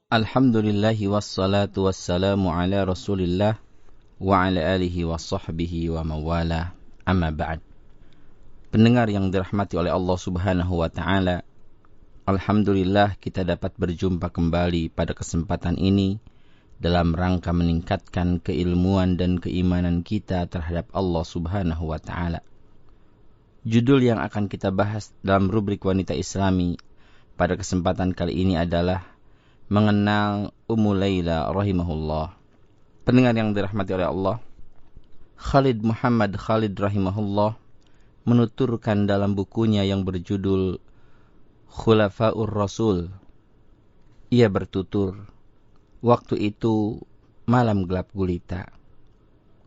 Alhamdulillahi wassalatu wassalamu ala rasulillah wa ala alihi wa sahbihi wa mawala, amma ba'd. Pendengar yang dirahmati oleh Allah subhanahu wa ta'ala, alhamdulillah kita dapat berjumpa kembali pada kesempatan ini dalam rangka meningkatkan keilmuan dan keimanan kita terhadap Allah subhanahu wa ta'ala. Judul yang akan kita bahas dalam rubrik Wanita Islami pada kesempatan kali ini adalah Mengenal Ummu Layla rahimahullah. Pendengar yang dirahmati oleh Allah, Khalid Muhammad Khalid rahimahullah menuturkan dalam bukunya yang berjudul Khulafaur Rasul. Ia bertutur, waktu itu malam gelap gulita.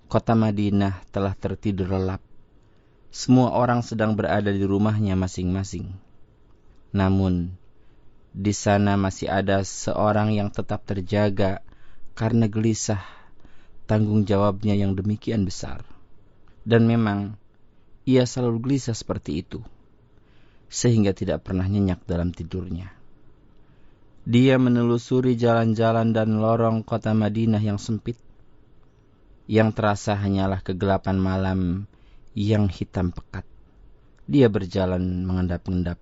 Kota Madinah telah tertidur lelap. Semua orang sedang berada di rumahnya masing-masing. Namun, di sana masih ada seorang yang tetap terjaga karena gelisah tanggung jawabnya yang demikian besar. Dan memang, ia selalu gelisah seperti itu, sehingga tidak pernah nyenyak dalam tidurnya. Dia menelusuri jalan-jalan dan lorong kota Madinah yang sempit. Yang terasa hanyalah kegelapan malam yang hitam pekat. Dia berjalan mengendap-endap.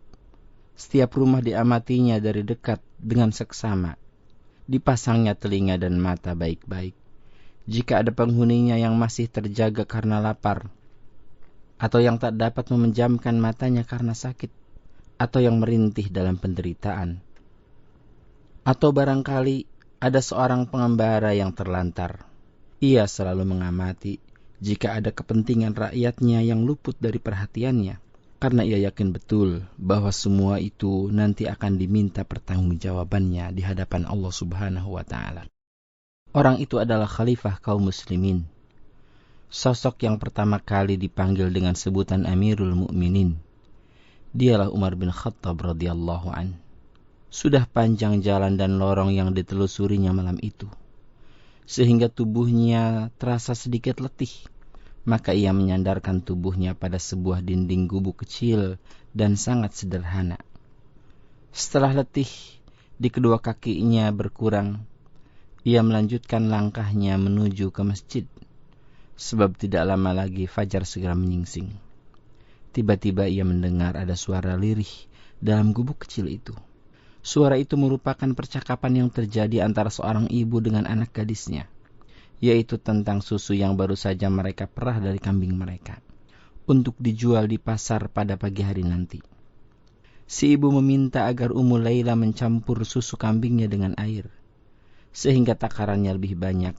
Setiap rumah diamatinya dari dekat dengan seksama. Dipasangnya telinga dan mata baik-baik. Jika ada penghuninya yang masih terjaga karena lapar, atau yang tak dapat memejamkan matanya karena sakit, atau yang merintih dalam penderitaan, atau barangkali ada seorang pengembara yang terlantar, ia selalu mengamati jika ada kepentingan rakyatnya yang luput dari perhatiannya, karena ia yakin betul bahwa semua itu nanti akan diminta pertanggungjawabannya di hadapan Allah subhanahu wa ta'ala. Orang itu adalah khalifah kaum muslimin. Sosok yang pertama kali dipanggil dengan sebutan Amirul Mukminin. Dialah Umar bin Khattab radhiyallahu an. Sudah panjang jalan dan lorong yang ditelusurinya malam itu, sehingga tubuhnya terasa sedikit letih. Maka ia menyandarkan tubuhnya pada sebuah dinding gubuk kecil dan sangat sederhana. Setelah letih di kedua kakinya berkurang, ia melanjutkan langkahnya menuju ke masjid. Sebab tidak lama lagi fajar segera menyingsing. Tiba-tiba ia mendengar ada suara lirih dalam gubuk kecil itu. Suara itu merupakan percakapan yang terjadi antara seorang ibu dengan anak gadisnya, yaitu tentang susu yang baru saja mereka perah dari kambing mereka, untuk dijual di pasar pada pagi hari nanti. Si ibu meminta agar Ummu Layla mencampur susu kambingnya dengan air, sehingga takarannya lebih banyak,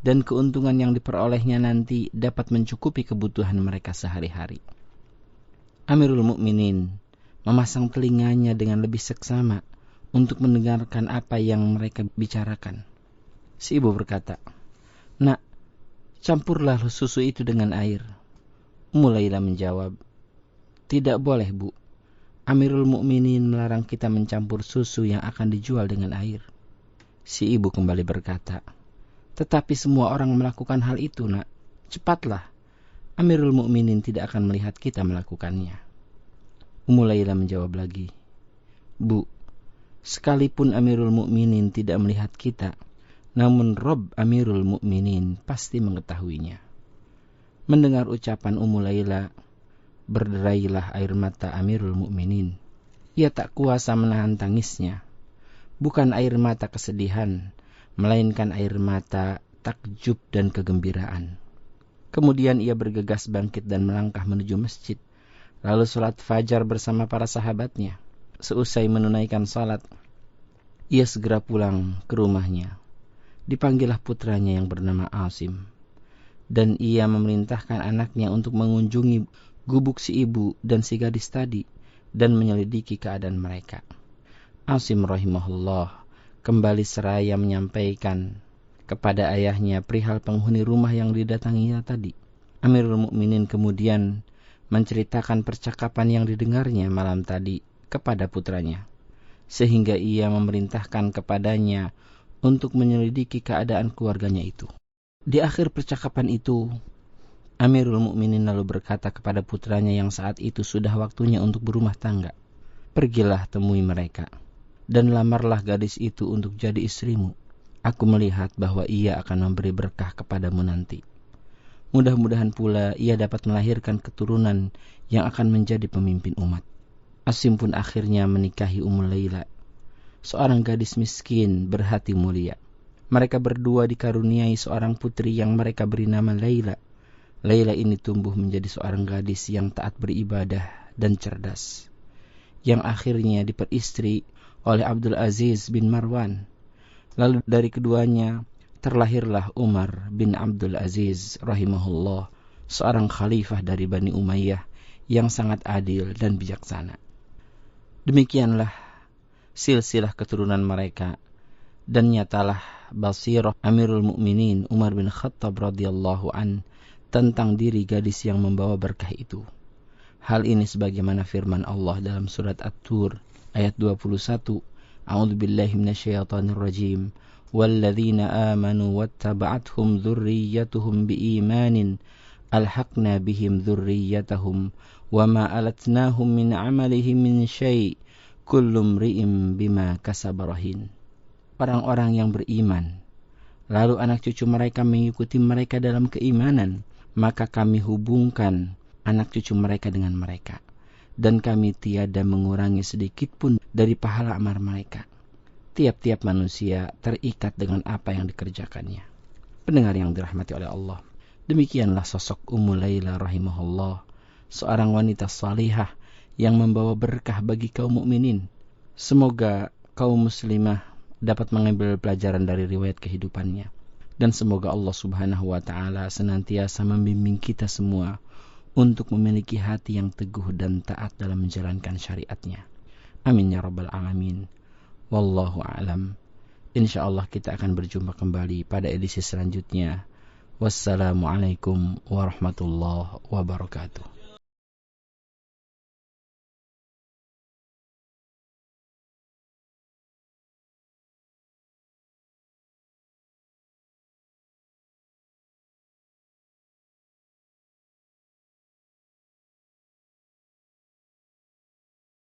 dan keuntungan yang diperolehnya nanti dapat mencukupi kebutuhan mereka sehari-hari. Amirul Mukminin memasang telinganya dengan lebih seksama untuk mendengarkan apa yang mereka bicarakan. Si ibu berkata, "Nak, campurlah susu itu dengan air." Ummu Layla menjawab, "Tidak boleh, Bu. Amirul Mukminin melarang kita mencampur susu yang akan dijual dengan air." Si ibu kembali berkata, "Tetapi semua orang melakukan hal itu, Nak. Cepatlah. Amirul Mukminin tidak akan melihat kita melakukannya." Ummu Layla menjawab lagi, "Bu, sekalipun Amirul Mukminin tidak melihat kita, namun Rob Amirul Mukminin pasti mengetahuinya." Mendengar ucapan Ummu Layla, berderailah air mata Amirul Mukminin. Ia tak kuasa menahan tangisnya. Bukan air mata kesedihan, melainkan air mata takjub dan kegembiraan. Kemudian ia bergegas bangkit dan melangkah menuju masjid, lalu sholat fajar bersama para sahabatnya. Seusai menunaikan sholat, ia segera pulang ke rumahnya. Dipanggillah putranya yang bernama Asim, dan ia memerintahkan anaknya untuk mengunjungi gubuk si ibu dan si gadis tadi dan menyelidiki keadaan mereka. Asim rahimahullah kembali seraya menyampaikan kepada ayahnya perihal penghuni rumah yang didatanginya tadi. Amirul Mukminin kemudian menceritakan percakapan yang didengarnya malam tadi kepada putranya, sehingga ia memerintahkan kepadanya untuk menyelidiki keadaan keluarganya itu. Di akhir percakapan itu, Amirul Mukminin lalu berkata kepada putranya yang saat itu sudah waktunya untuk berumah tangga, "Pergilah temui mereka. dan lamarlah gadis itu untuk jadi istrimu. Aku melihat bahwa ia akan memberi berkah kepadamu nanti. Mudah-mudahan pula ia dapat melahirkan keturunan yang akan menjadi pemimpin umat. Asim pun akhirnya menikahi Ummu Laila, seorang gadis miskin berhati mulia. Mereka berdua dikaruniai seorang putri yang mereka beri nama Laila. Laila ini tumbuh menjadi seorang gadis yang taat beribadah dan cerdas, yang akhirnya diperistri oleh Abdul Aziz bin Marwan. Lalu dari keduanya terlahirlah Umar bin Abdul Aziz rahimahullah, seorang khalifah dari Bani Umayyah yang sangat adil dan bijaksana. Demikianlah silsilah keturunan mereka, dan nyatalah basirah Amirul Mukminin Umar bin Khattab radhiyallahu an tentang diri gadis yang membawa berkah itu. Hal ini sebagaimana firman Allah dalam surat At-Tur ayat 21, A'udzubillahi minasyaitonir rajim, walladzina amanu wattaba'athum dzurriyyatuhum biimanin alhaqna bihim dzurriyyatahum wama alatnahum min 'amalihim min syai' kullu imri'in bima kasaba rahin. Orang-orang yang beriman, lalu anak cucu mereka mengikuti mereka dalam keimanan, maka kami hubungkan anak cucu mereka dengan mereka, dan kami tiada mengurangi sedikit pun dari pahala amal mereka. Tiap-tiap manusia terikat dengan apa yang dikerjakannya. Pendengar yang dirahmati oleh Allah, demikianlah sosok Ummu Laila rahimahullah, seorang wanita salihah yang membawa berkah bagi kaum mukminin. Semoga kaum muslimah dapat mengambil pelajaran dari riwayat kehidupannya, dan semoga Allah Subhanahu wa taala senantiasa membimbing kita semua untuk memiliki hati yang teguh dan taat dalam menjalankan syariatnya. Amin ya rabbal alamin. Wallahu a'lam. Insyaallah kita akan berjumpa kembali pada edisi selanjutnya. Wassalamualaikum warahmatullahi wabarakatuh.